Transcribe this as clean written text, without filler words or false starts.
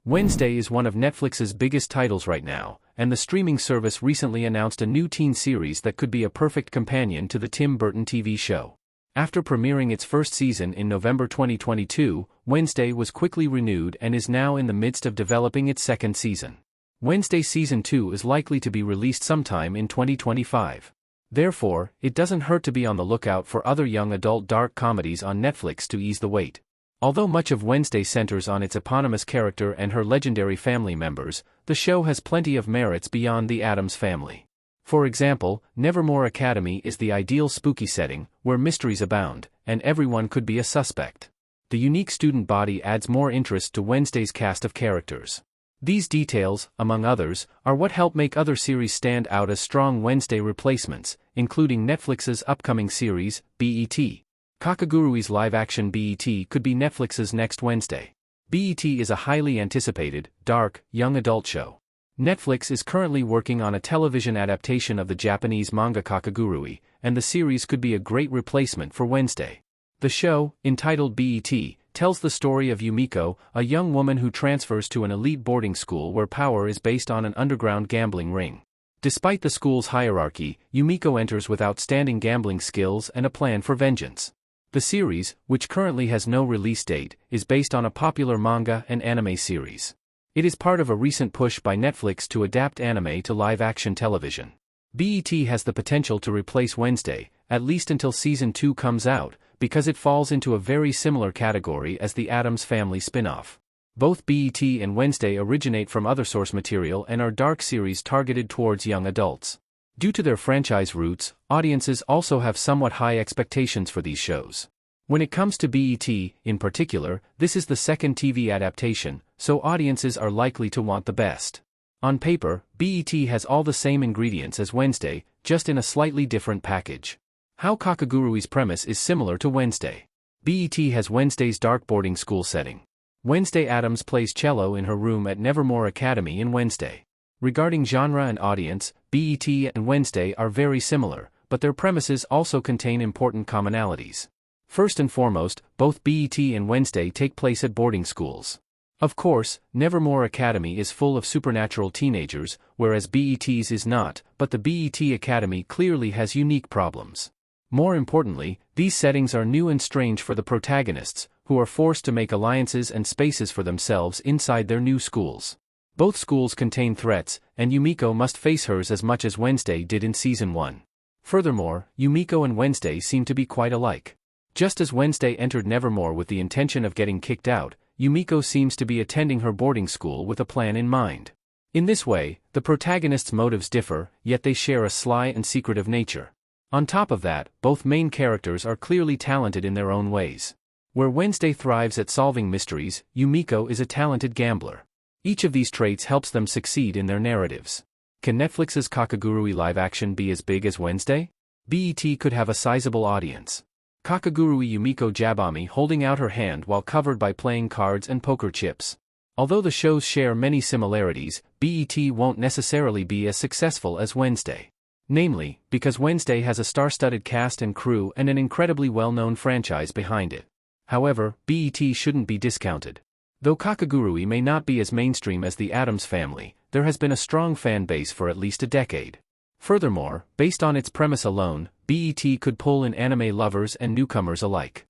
Wednesday is one of Netflix's biggest titles right now, and the streaming service recently announced a new teen series that could be a perfect companion to the Tim Burton TV show. After premiering its first season in November 2022, Wednesday was quickly renewed and is now in the midst of developing its second season. Wednesday Season 2 is likely to be released sometime in 2025. Therefore, it doesn't hurt to be on the lookout for other young adult dark comedies on Netflix to ease the wait. Although much of Wednesday centers on its eponymous character and her legendary family members, the show has plenty of merits beyond the Addams family. For example, Nevermore Academy is the ideal spooky setting, where mysteries abound, and everyone could be a suspect. The unique student body adds more interest to Wednesday's cast of characters. These details, among others, are what help make other series stand out as strong Wednesday replacements, including Netflix's upcoming series, BET. Kakagurui's live-action BET could be Netflix's next Wednesday. BET is a highly anticipated, dark, young adult show. Netflix is currently working on a television adaptation of the Japanese manga Kakagurui, and the series could be a great replacement for Wednesday. The show, entitled BET, tells the story of Yumiko, a young woman who transfers to an elite boarding school where power is based on an underground gambling ring. Despite the school's hierarchy, Yumiko enters with outstanding gambling skills and a plan for vengeance. The series, which currently has no release date, is based on a popular manga and anime series. It is part of a recent push by Netflix to adapt anime to live-action television. BET has the potential to replace Wednesday, at least until Season 2 comes out, because it falls into a very similar category as the Addams Family spin-off. Both BET and Wednesday originate from other source material and are dark series targeted towards young adults. Due to their franchise roots, audiences also have somewhat high expectations for these shows. When it comes to BET, in particular, this is the second TV adaptation, so audiences are likely to want the best. On paper, BET has all the same ingredients as Wednesday, just in a slightly different package. How Kakagurui's premise is similar to Wednesday. BET has Wednesday's dark boarding school setting. Wednesday Addams plays cello in her room at Nevermore Academy in Wednesday. Regarding genre and audience, BET and Wednesday are very similar, but their premises also contain important commonalities. First and foremost, both BET and Wednesday take place at boarding schools. Of course, Nevermore Academy is full of supernatural teenagers, whereas BET's is not, but the BET Academy clearly has unique problems. More importantly, these settings are new and strange for the protagonists, who are forced to make alliances and spaces for themselves inside their new schools. Both schools contain threats, and Yumiko must face hers as much as Wednesday did in Season 1. Furthermore, Yumiko and Wednesday seem to be quite alike. Just as Wednesday entered Nevermore with the intention of getting kicked out, Yumiko seems to be attending her boarding school with a plan in mind. In this way, the protagonists' motives differ, yet they share a sly and secretive nature. On top of that, both main characters are clearly talented in their own ways. Where Wednesday thrives at solving mysteries, Yumiko is a talented gambler. Each of these traits helps them succeed in their narratives. Can Netflix's Kakagurui live-action be as big as Wednesday? BET could have a sizable audience. Kakagurui Yumiko Jabami holding out her hand while covered by playing cards and poker chips. Although the shows share many similarities, BET won't necessarily be as successful as Wednesday. Namely, because Wednesday has a star-studded cast and crew and an incredibly well-known franchise behind it. However, BET shouldn't be discounted. Though Kakagurui may not be as mainstream as the Addams Family, there has been a strong fan base for at least a decade. Furthermore, based on its premise alone, BET could pull in anime lovers and newcomers alike.